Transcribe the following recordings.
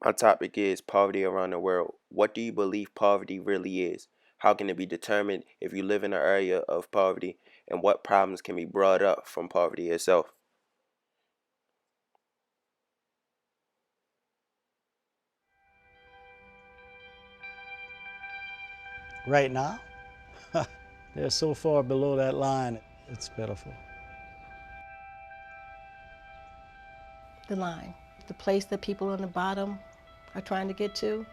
Our topic is poverty around the world. What do you believe poverty really is? How can it be determined if you live in an area of poverty? And what problems can be brought up from poverty itself? Right now, they're so far below that line, it's pitiful. The line, the place that people on the bottom are trying to get to,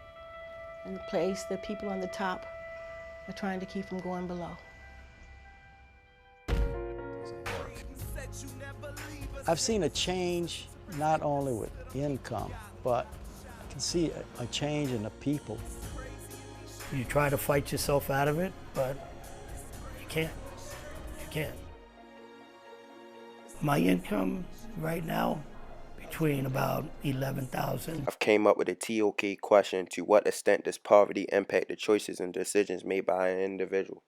and the place that people on the top are trying to keep from going below. I've seen a change not only with income, but I can see a change in the people. You try to fight yourself out of it, but you can't. You can't. My income right now, between about 11,000. I've came up with a TOK question: to what extent does poverty impact the choices and decisions made by an individual?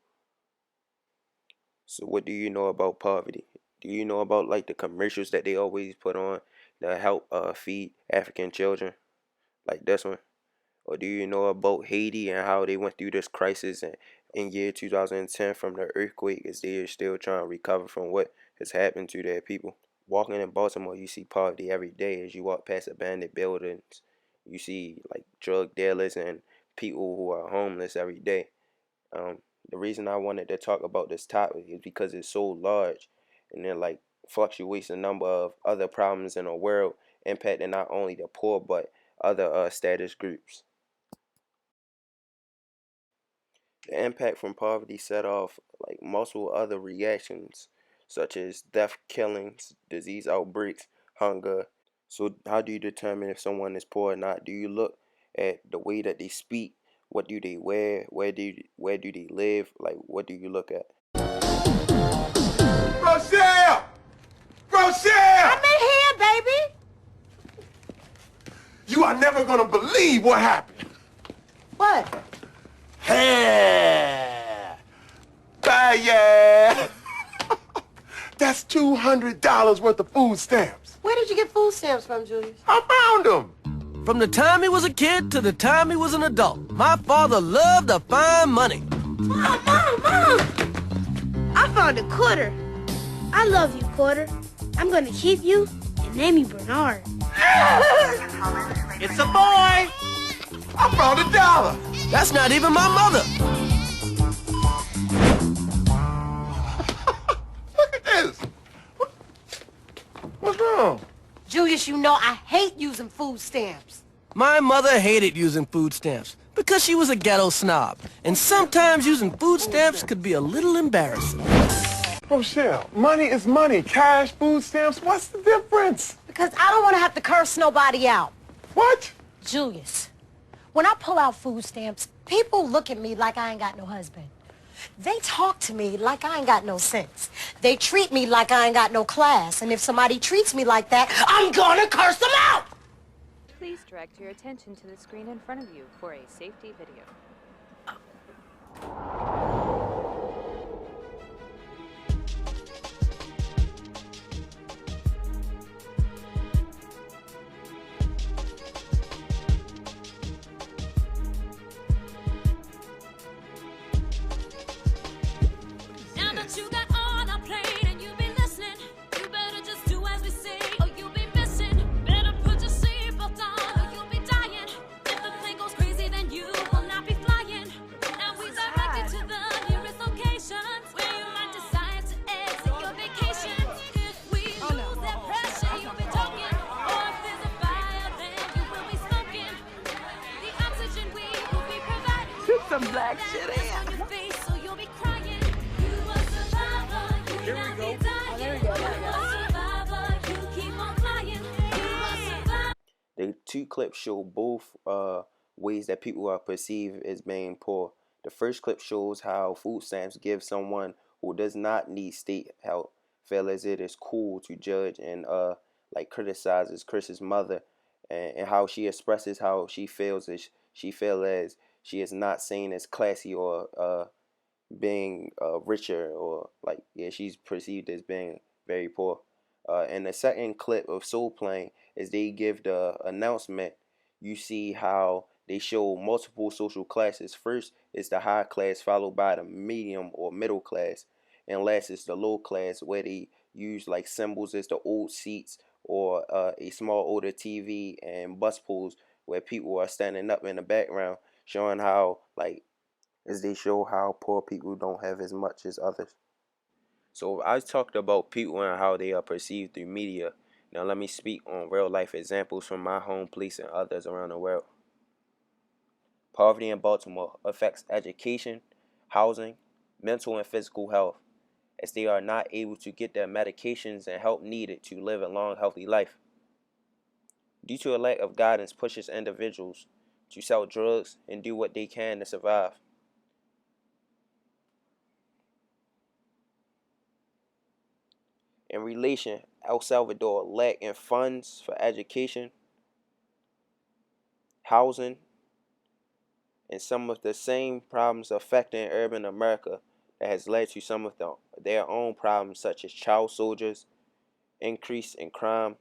So what do you know about poverty? Do you know about like the commercials that they always put on to help feed African children, like this one? Or do you know about Haiti and how they went through this crisis in year 2010 from the earthquake, as they are still trying to recover from what has happened to their people? Walking in Baltimore, you see poverty every day as you walk past abandoned buildings. You see like drug dealers and people who are homeless every day. The reason I wanted to talk about this topic is because it's so large, and it like fluctuates the number of other problems in the world, impacting not only the poor but other status groups. The impact from poverty set off like multiple other reactions, such as death, killings, disease outbreaks, hunger. So how do you determine if someone is poor or not? Do you look at the way that they speak? What do they wear? Where do they live? Like, what do you look at? Rochelle! Rochelle! I'm in here, baby! You are never gonna believe what happened. What? Hey! Yeah! That's $200 worth of food stamps. Where did you get food stamps from, Julius? I found them. From the time he was a kid to the time he was an adult, my father loved to find money. Mom! I found a quarter. I love you, quarter. I'm gonna keep you and name you Bernard. It's a boy! I found $1. That's not even my mother. Look at this. What's wrong? Julius, you know I hate using food stamps. My mother hated using food stamps because she was a ghetto snob, and sometimes using food stamps could be a little embarrassing. Rochelle, money is money. Cash, food stamps, what's the difference? Because I don't want to have to curse nobody out. What? Julius, when I pull out food stamps, people look at me like I ain't got no husband. They talk to me like I ain't got no sense. They treat me like I ain't got no class. And if somebody treats me like that, I'm gonna curse them out! Please direct your attention to the screen in front of you for a safety video. Now that you got on our plane and you've been listening, you better just do as we say or you'll be missing. Better put your seatbelt on or you'll be dying. If the plane goes crazy, then you will not be flying. Now we direct you to the nearest location where you might decide to exit your vacation. If we lose that pressure, you'll be talking. Or if there's a fire, then you will be smoking. The oxygen we will be providing. Shoot some black shit in. On your face, so you'll be crying. You a survivor, you will not be dying. You a survivor, you keep on flying. You a survivor. The two clips show both ways that people are perceived as being poor. The first clip shows how food stamps give someone who does not need state help feel as it is cool to judge and like criticizes Chris's mother, and how she expresses how she feels as she is not seen as classy or being richer, or like, yeah, she's perceived as being very poor. And the second clip of Soul Plane is they give the announcement, you see how they show multiple social classes. First is the high class, followed by the medium or middle class, and last is the low class, where they use like symbols as the old seats or a small older TV and bus pools where people are standing up in the background, showing how like as they show how poor people don't have as much as others. So I talked about people and how they are perceived through media. Now let me speak on real life examples from my home place and others around the world. Poverty in Baltimore affects education, housing, mental and physical health, as they are not able to get their medications and help needed to live a long, healthy life. Due to a lack of guidance, pushes individuals to sell drugs and do what they can to survive. In relation, El Salvador lack in funds for education, housing, and some of the same problems affecting urban America that has led to some of their own problems such as child soldiers, increase in crime,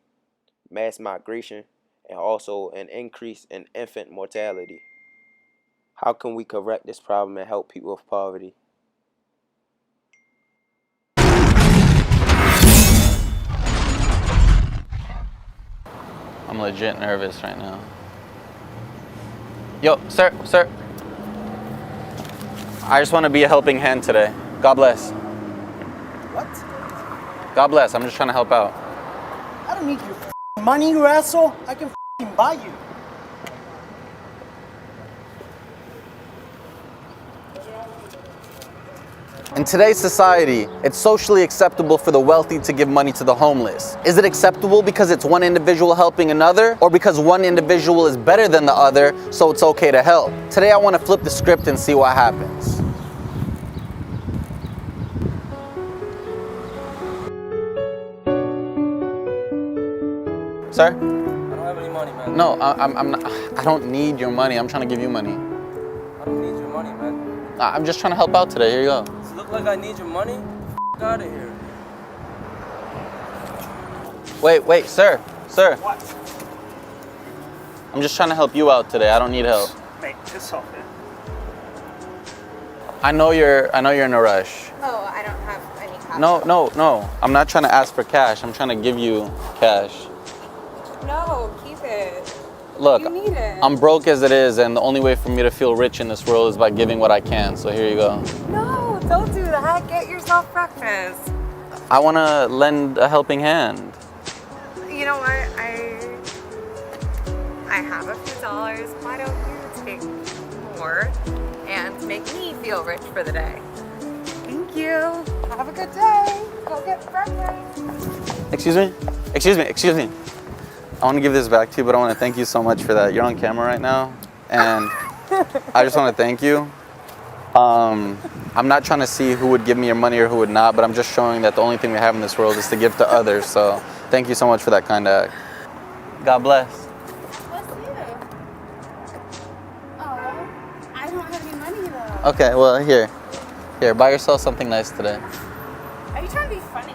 mass migration, and also an increase in infant mortality. How can we correct this problem and help people with poverty? I'm legit nervous right now. Yo, sir. I just want to be a helping hand today. God bless. What? God bless. I'm just trying to help out. I don't need your money, you asshole. I can buy you. In today's society, it's socially acceptable for the wealthy to give money to the homeless. Is it acceptable because it's one individual helping another, or because one individual is better than the other, so it's okay to help? Today I want to flip the script and see what happens. Sir? I don't have any money, man. No, I'm not, I don't need your money. I'm trying to give you money. I don't need your money, man. I'm just trying to help out today. Here you go. Does it look like I need your money? F out of here. Wait, sir. What? I'm just trying to help you out today. I don't need help. Mate, piss off, man. I know you're in a rush. Oh, I don't have any cash. No. I'm not trying to ask for cash. I'm trying to give you cash. No, keep it. Look, You need it. I'm broke as it is, and the only way for me to feel rich in this world is by giving what I can. So here you go. No, don't do that. Get yourself breakfast. I want to lend a helping hand. You know what? I have a few dollars. Why don't you take more and make me feel rich for the day? Thank you. Have a good day. Go get breakfast. Excuse me. I want to give this back to you, but I want to thank you so much for that. You're on camera right now, and I just want to thank you. I'm not trying to see who would give me your money or who would not, but I'm just showing that the only thing we have in this world is to give to others. So thank you so much for that kind act. God bless. Bless you. Oh, I don't have any money though. Okay, well, here, buy yourself something nice today. Are you trying to be funny?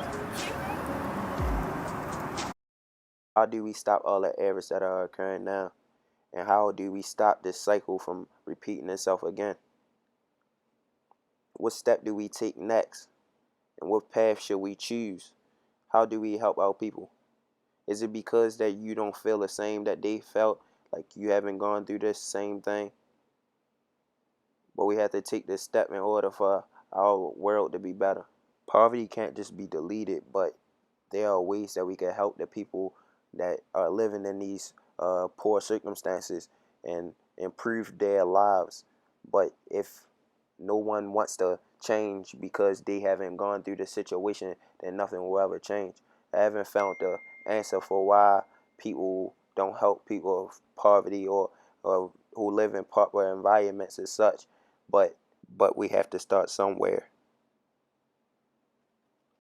How do we stop all the errors that are occurring now? And how do we stop this cycle from repeating itself again? What step do we take next? And what path should we choose? How do we help our people? Is it because that you don't feel the same that they felt, like you haven't gone through this same thing? But we have to take this step in order for our world to be better. Poverty can't just be deleted, but there are ways that we can help the people that are living in these poor circumstances and improve their lives. But if no one wants to change because they haven't gone through the situation, then nothing will ever change. I haven't found the answer for why people don't help people of poverty or who live in poor environments as such, but we have to start somewhere.